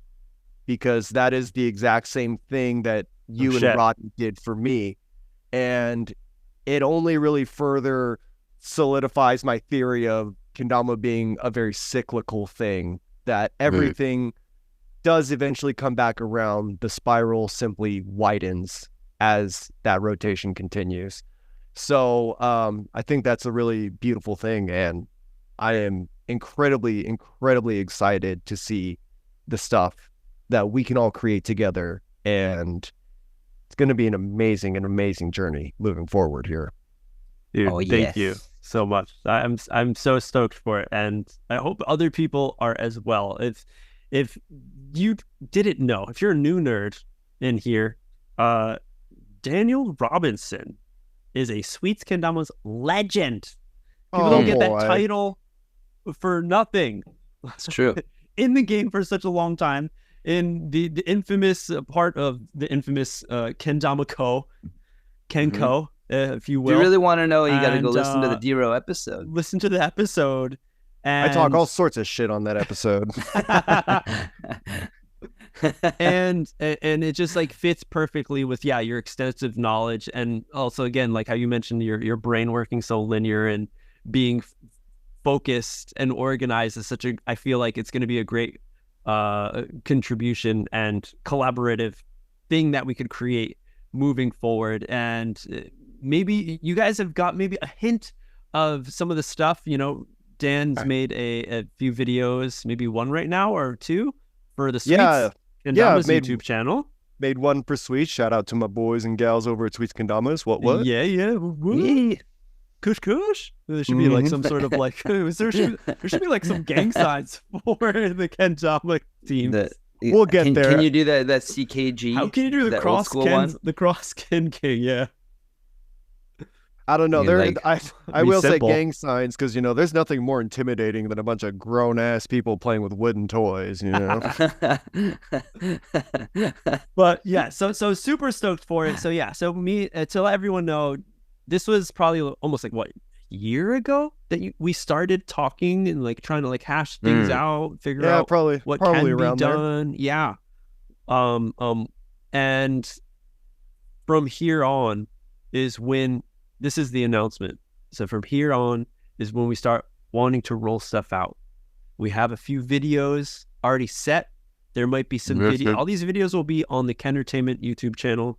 because that is the exact same thing that you and Rodney did for me. And it only really further solidifies my theory of kendama being a very cyclical thing, that everything does eventually come back around. The spiral simply widens as that rotation continues. So I think that's a really beautiful thing, and I am incredibly, incredibly excited to see the stuff that we can all create together, and it's going to be an amazing journey moving forward here. Dude, thank you so much. I'm so stoked for it, and I hope other people are as well. If you didn't know, if you're a new nerd in here, Daniel Robinson is a Sweets Kendama's legend. People don't get that title for nothing. It's true. In the game for such a long time, in the infamous part of the infamous Kendama Kenko, if you will. If you really want to know, you got to go listen to the D-Row episode. Listen to the episode. And I talk all sorts of shit on that episode. and it just like fits perfectly with your extensive knowledge, and also again like how you mentioned your brain working so linear and being focused and organized is such a, I feel like it's going to be a great contribution and collaborative thing that we could create moving forward. And maybe you guys have got maybe a hint of some of the stuff. Dan's made a few videos, maybe one right now or two for the Sweets Kendama's YouTube channel. Made one for Sweets. Shout out to my boys and gals over at Sweets Kendama's. What? Yeah. Kush. There should be like some sort of like there should be like some gang signs for the Kendama team. We'll get there. Can you do that CKG? How can you do the cross Ken King? Yeah. I don't know. I will say gang signs because there's nothing more intimidating than a bunch of grown ass people playing with wooden toys. But yeah, so super stoked for it. So yeah, so to let everyone know, this was probably almost like what, a year ago that we started talking and like trying to like hash things out, figure out what can be done. There. Yeah. And from here on is when. This is the announcement. So from here on is when we start wanting to roll stuff out. We have a few videos already set. There might be some video. All these videos will be on the KENDERTAINMENT YouTube channel.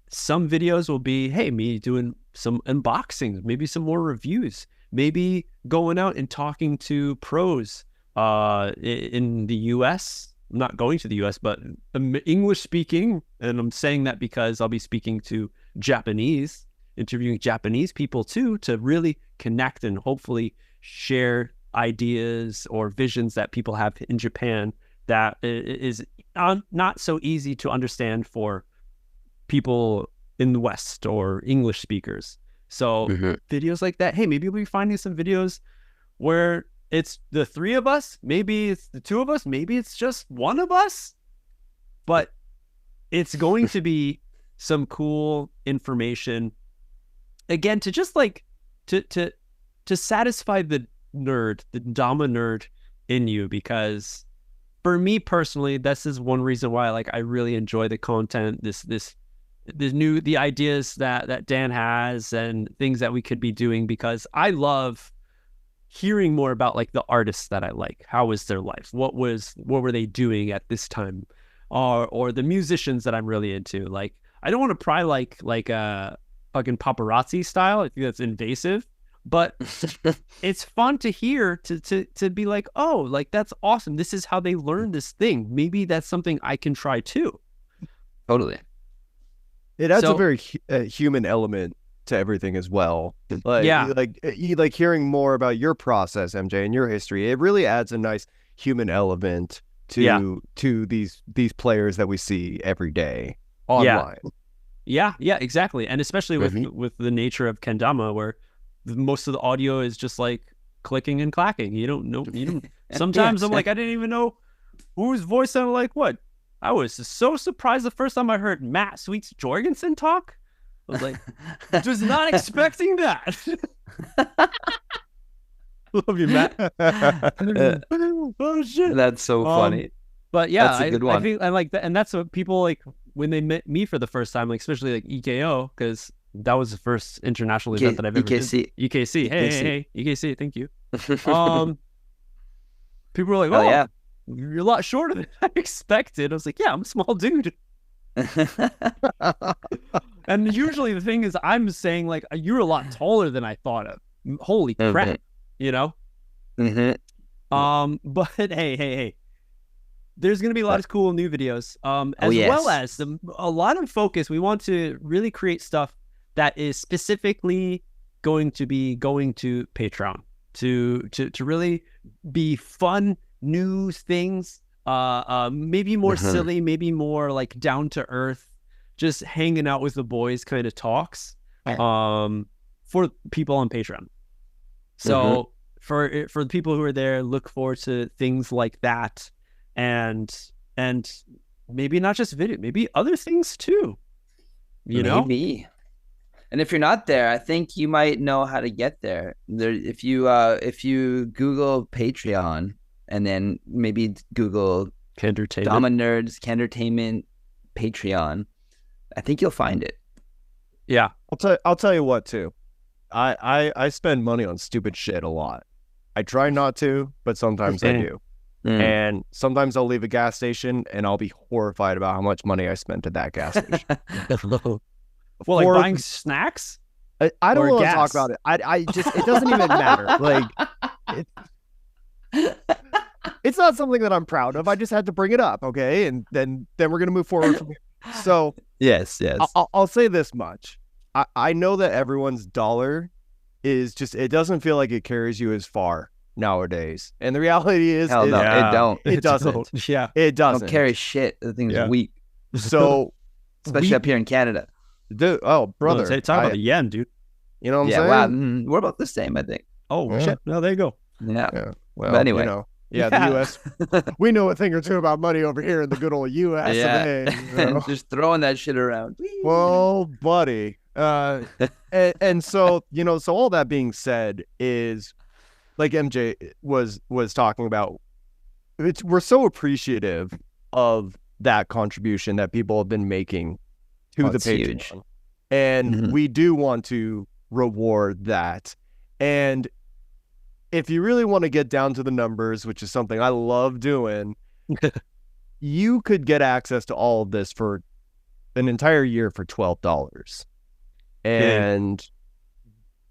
Some videos will be, hey, me doing some unboxings, maybe some more reviews, maybe going out and talking to pros in the US. I'm not going to the US, but English speaking. And I'm saying that because I'll be speaking to Japanese, interviewing Japanese people too, to really connect and hopefully share ideas or visions that people have in Japan that is not so easy to understand for people in the West or English speakers. So videos like that, hey, maybe we'll be finding some videos where it's the three of us, maybe it's the two of us, maybe it's just one of us, but it's going to be some cool information. Again, to just like to satisfy the nerd, the Dama nerd in you, because for me personally, this is one reason why I really enjoy the content, the ideas that Dan has and things that we could be doing, because I love hearing more about like the artists that I like. How was their life? What were they doing at this time? Or the musicians that I'm really into. Like, I don't want to pry like fucking paparazzi style. I think that's invasive, but it's fun to hear, to be like, oh, like that's awesome. This is how they learned this thing. Maybe that's something I can try too. Totally. It adds a very human element to everything as well. Like hearing more about your process, MJ, and your history. It really adds a nice human element to these players that we see every day online. Yeah, exactly. And especially with the nature of kendama, where most of the audio is just like clicking and clacking. You don't know. Sometimes I'm like, I didn't even know whose voice sounded like what. I was so surprised the first time I heard Matt Sweets Jorgensen talk. I was like, just not expecting that. Love you, Matt. Oh shit, that's so funny. But yeah, that's a good one. I think I like that, and that's what people like when they met me for the first time, like especially like EKO, because that was the first international event that I've ever EKC. did. EKC. Hey, EKC. Thank you. People were like, "Oh, yeah, you're a lot shorter than I expected." I was like, "Yeah, I'm a small dude." And usually the thing is, I'm saying like, "You're a lot taller than I thought of." Holy crap, you know. But hey. There's going to be a lot of cool new videos, well as a lot of focus. We want to really create stuff that is specifically going to Patreon to really be fun news things, maybe more silly, maybe more like down to earth, just hanging out with the boys kind of talks, for people on Patreon. So for the people who are there, look forward to things like that. And maybe not just video, maybe other things too. You know? Maybe. And if you're not there, I think you might know how to get there. If you Google Patreon and then maybe Google Damanerds, Kendertainment, Patreon, I think you'll find it. Yeah. I'll tell you what too. I spend money on stupid shit a lot. I try not to, but sometimes I do. And sometimes I'll leave a gas station and I'll be horrified about how much money I spent at that gas station. Well, like buying snacks? I don't want to talk about it. I just, it doesn't even matter. Like, it's not something that I'm proud of. I just had to bring it up, okay? And then we're going to move forward from here. So, yes. I'll say this much. I know that everyone's dollar is just, it doesn't feel like it carries you as far nowadays, and the reality is, it doesn't. Yeah, it doesn't. Don't carry shit. The thing's weak. So, especially up here in Canada. Dude, brother, talk about the yen, dude. You know what I'm saying? Wow, we're about the same, I think. Oh shit! No, there you go. Yeah. Well, but anyway, the U.S. We know a thing or two about money over here in the good old U.S. Yeah. Just throwing that shit around. Well, buddy, and so so all that being said is, like MJ was talking about, we're so appreciative of that contribution that people have been making to the Patreon. Huge. And we do want to reward that. And if you really want to get down to the numbers, which is something I love doing, you could get access to all of this for an entire year for $12. And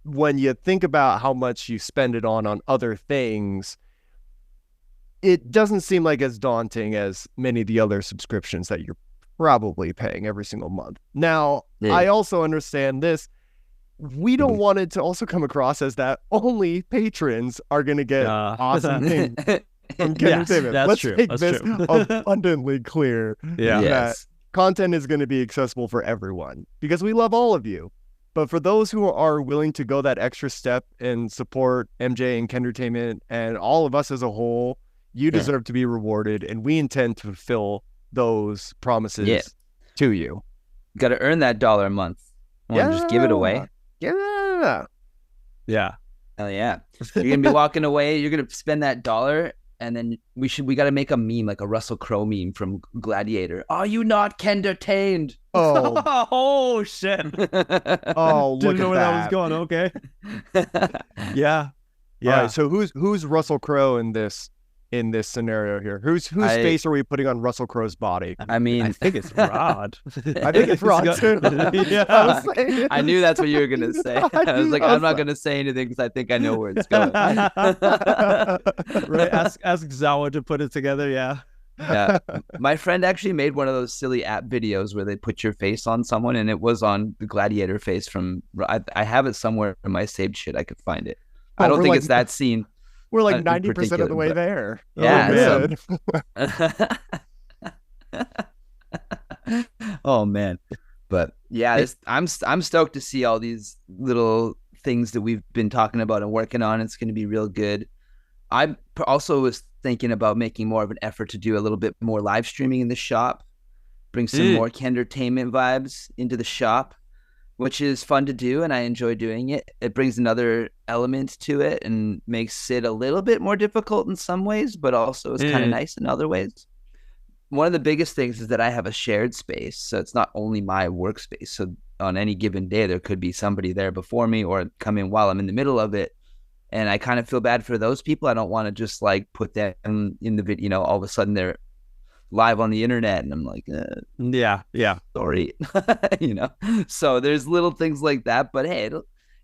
when you think about how much you spend it on other things, it doesn't seem like as daunting as many of the other subscriptions that you're probably paying every single month. Now, I also understand this. We don't want it to also come across as that only patrons are going to get awesome things from Kendertainment. That's Let's true. make That's this true. abundantly clear that content is going to be accessible for everyone, because we love all of you. But for those who are willing to go that extra step and support MJ and Kendertainment and all of us as a whole, you deserve to be rewarded, and we intend to fulfill those promises to you. Got to earn that $1 a month. Just give it away. Yeah. Hell yeah. You're gonna be walking away. You're gonna spend that $1, and then we got to make a meme, like a Russell Crowe meme from Gladiator. Are you not kendertained? Oh shit! Oh, didn't know where that was going. Okay. Yeah. All right, so who's Russell Crowe in this scenario here? Whose face are we putting on Russell Crowe's body? I mean, I think it's Rod. I think it's Rod too. Yeah. I knew that's what you were gonna say. I was like, I'm not gonna say anything because I think I know where it's going. Right? Ask Zawa to put it together. Yeah. Yeah, my friend actually made one of those silly app videos where they put your face on someone, and it was on the gladiator face from. I have it somewhere in my saved shit. I could find it. I don't think it's that scene. We're like 90% of the way there. Yeah. Oh man. But yeah, I'm stoked to see all these little things that we've been talking about and working on. It's going to be real good. I also was thinking about making more of an effort to do a little bit more live streaming in the shop, bring some more kendertainment vibes into the shop, which is fun to do, and I enjoy doing it. It brings another element to it and makes it a little bit more difficult in some ways, but also is kind of nice in other ways. One of the biggest things is that I have a shared space, so it's not only my workspace. So on any given day, there could be somebody there before me or come in while I'm in the middle of it. And I kind of feel bad for those people. I don't want to just like put them in the video, all of a sudden they're live on the internet and I'm like, sorry, So there's little things like that, but hey,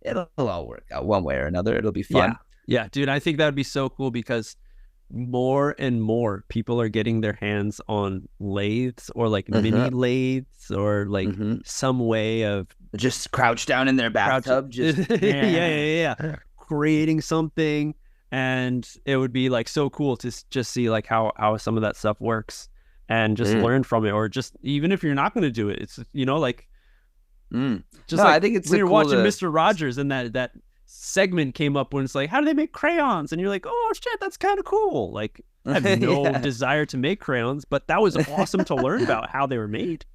it'll all work out one way or another. It'll be fun. Yeah, dude, I think that would be so cool because more and more people are getting their hands on lathes or like mini lathes or like some way of just crouch down in their bathtub. Yeah. Creating something, and it would be like so cool to just see like how some of that stuff works and just learn from it, or just even if you're not going to do it, it's I think it's when you're watching Mr. Rogers and that segment came up when it's like, how do they make crayons? And you're like, oh shit, that's kind of cool. Like I have no desire to make crayons, but that was awesome to learn about how they were made.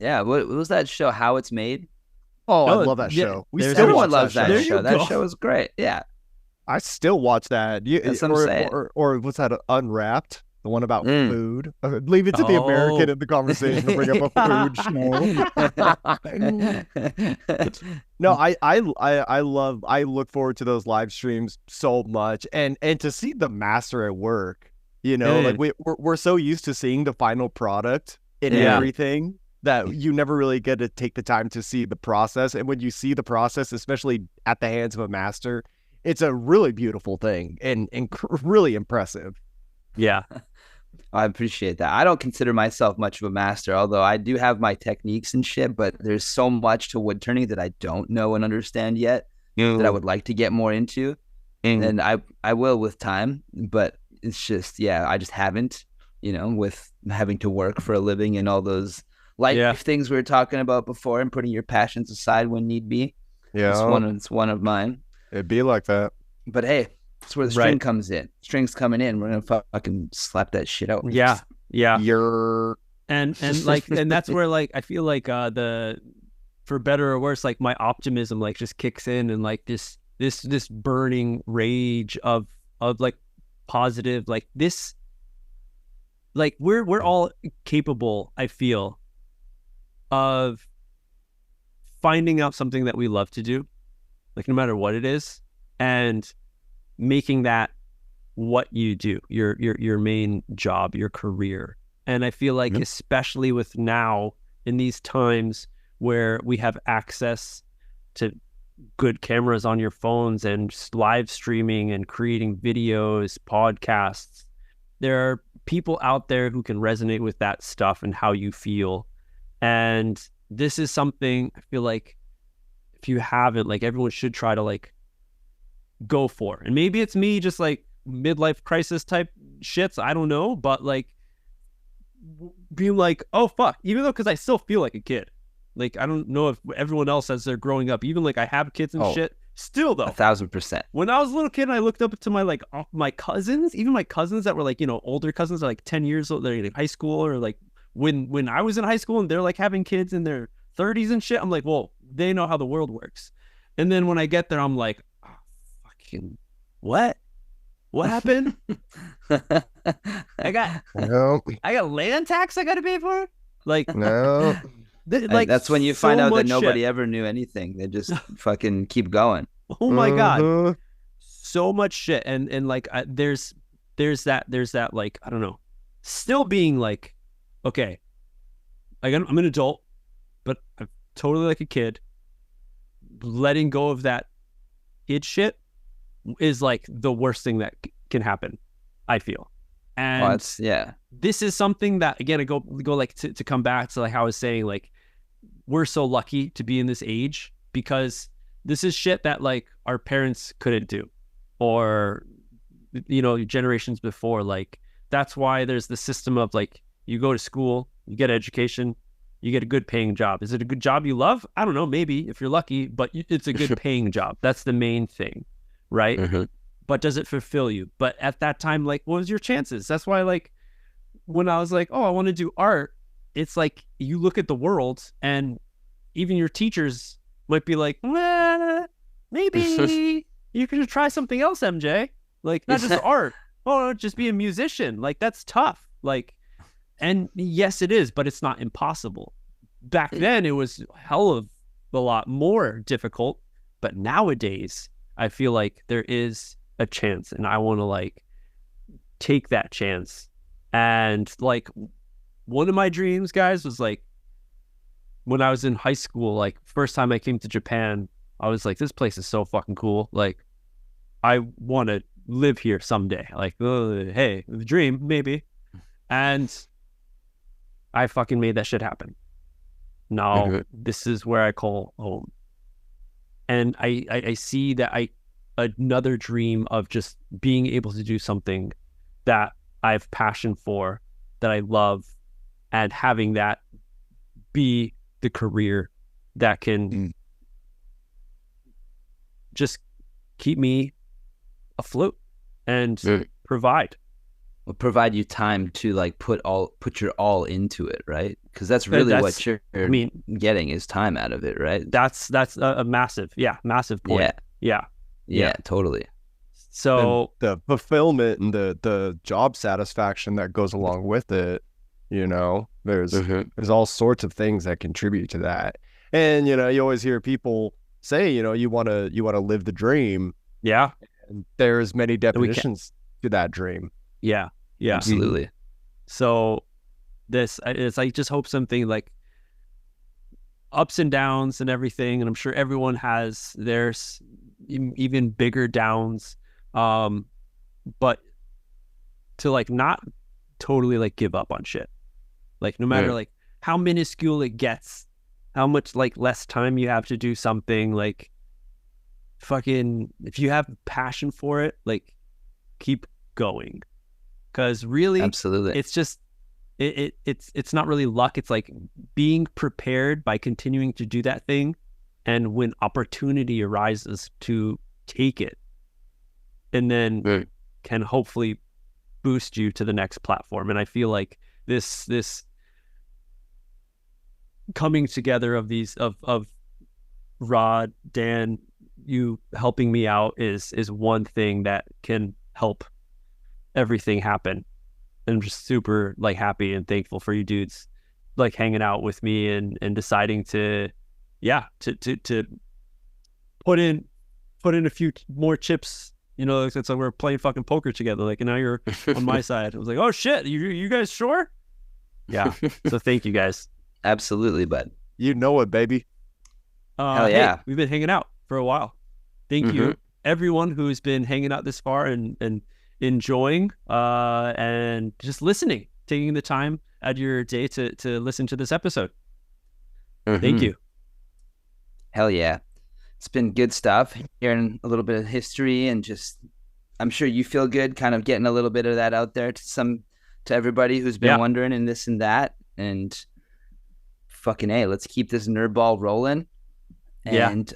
Yeah, what was that show, How It's Made? Oh, I love that show. Everyone loves that show. That show is great. Yeah, I still watch that. That's what I'm saying. Or what's that? Unwrapped, the one about food. Leave it to the American in the conversation to bring up a food show. No, I look forward to those live streams so much, and to see the master at work. Like we're so used to seeing the final product in everything, that you never really get to take the time to see the process. And when you see the process, especially at the hands of a master, it's a really beautiful thing and really impressive. Yeah. I appreciate that. I don't consider myself much of a master, although I do have my techniques and shit, but there's so much to wood turning that I don't know and understand yet that I would like to get more into. And I will with time, but it's just, I just haven't, with having to work for a living and all those things we were talking about before, and putting your passions aside when need be. Yeah, it's one of mine. It'd be like that. But hey, that's where the string comes in. String's coming in. We're gonna fucking slap that shit out. Yeah. And that's where like I feel like the, for better or worse, like my optimism like just kicks in, and like this burning rage of like positive, like this, like we're all capable, I feel, of finding out something that we love to do, like no matter what it is, and making that what you do, your main job, your career. And I feel like especially with now in these times where we have access to good cameras on your phones and live streaming and creating videos, podcasts, there are people out there who can resonate with that stuff and how you feel. And this is something I feel like if you haven't, like everyone should try to like go for. And maybe it's me just like midlife crisis type shits, I don't know, but like being like, oh fuck, even though, because I still feel like a kid. Like I don't know if everyone else as they're growing up, even like I have kids and shit, still though 1,000%. When I was a little kid and I looked up to my like my cousins, even my cousins that were like, older cousins are like 10 years old, they're in high school, or like when I was in high school and they're like having kids in their 30s and shit, I'm like, well, they know how the world works. And then when I get there, I'm like, oh, fucking what happened? I got land tax I gotta pay for, like no. Like that's when you find out that nobody ever knew anything. They just fucking keep going. Oh my god, so much shit. And like there's that like, I don't know, still being like, okay, like I'm an adult, but I'm totally like a kid. Letting go of that kid shit is like the worst thing that can happen, I feel. And this is something that, again, I go like to come back to like how I was saying, like, we're so lucky to be in this age, because this is shit that like our parents couldn't do, or, you know, generations before. Like, that's why there's the system of like, you go to school, you get education, you get a good paying job. Is it a good job you love? I don't know, maybe if you're lucky, but it's a good paying job. That's the main thing, right? But does it fulfill you? But at that time, like, what was your chances? That's why, like, when I was like, oh, I want to do art, it's like, you look at the world, and even your teachers might be like, well, maybe you could try something else, MJ. Like, not just art. Oh, just be a musician. Like, that's tough. Like, and yes, it is, but it's not impossible. Back then, it was hell of a lot more difficult. But nowadays, I feel like there is a chance, and I want to like take that chance. And like, one of my dreams, guys, was like, when I was in high school, like, first time I came to Japan, I was like, this place is so fucking cool. Like, I want to live here someday. Like, hey, the dream, maybe. And I fucking made that shit happen. Now, this is where I call home. And I see that another dream of just being able to do something that I have passion for, that I love, and having that be the career that can just keep me afloat and provide you time to like put your all into it, right? Because that's really what you're getting is time out of it, right? That's a massive point. Yeah, totally. So the fulfillment and the job satisfaction that goes along with it, you know, there's all sorts of things that contribute to that. And, you know, you always hear people say, you know, you want to live the dream. Yeah. And there's many definitions to that dream. Yeah. Yeah. Absolutely. So I just hope something like ups and downs and everything. And I'm sure everyone has theirs, even bigger downs. But to like not totally like give up on shit. Like, no matter like how minuscule it gets, how much like less time you have to do something, like, fucking, if you have passion for it, like, keep going. Because really, absolutely, it's just it's not really luck. It's like being prepared by continuing to do that thing, and when opportunity arises, to take it, and then can hopefully boost you to the next platform. And I feel like this coming together of these of Rod, Dan, you helping me out is one thing that can help everything happen. And I'm just super like happy and thankful for you dudes like hanging out with me and deciding to put in a few more chips. You know, it's like we're playing fucking poker together. Like, and now you're on my side. I was like, oh shit, you guys sure? Yeah. So thank you guys. Absolutely, bud. You know it, baby. Hell yeah. Hey, we've been hanging out for a while. Thank you, everyone who's been hanging out this far and enjoying and just listening, taking the time out of your day to listen to this episode. Thank you. Hell yeah. It's been good stuff, hearing a little bit of history, and just, I'm sure you feel good kind of getting a little bit of that out there to everybody who's been wondering and this and that. And fucking A, let's keep this nerd ball rolling and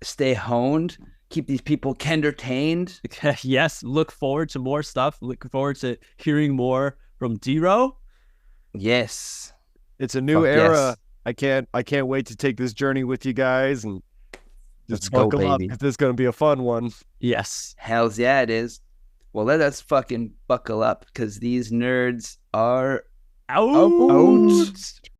stay honed. Keep these people kendertained. Yes, look forward to more stuff. Looking forward to hearing more from D-Ro. Yes. It's a new era. Yes. I can't wait to take this journey with you guys, and just buckle up, because this is going to be a fun one. Yes. Hells yeah, it is. Well, let us fucking buckle up, because these nerds are out.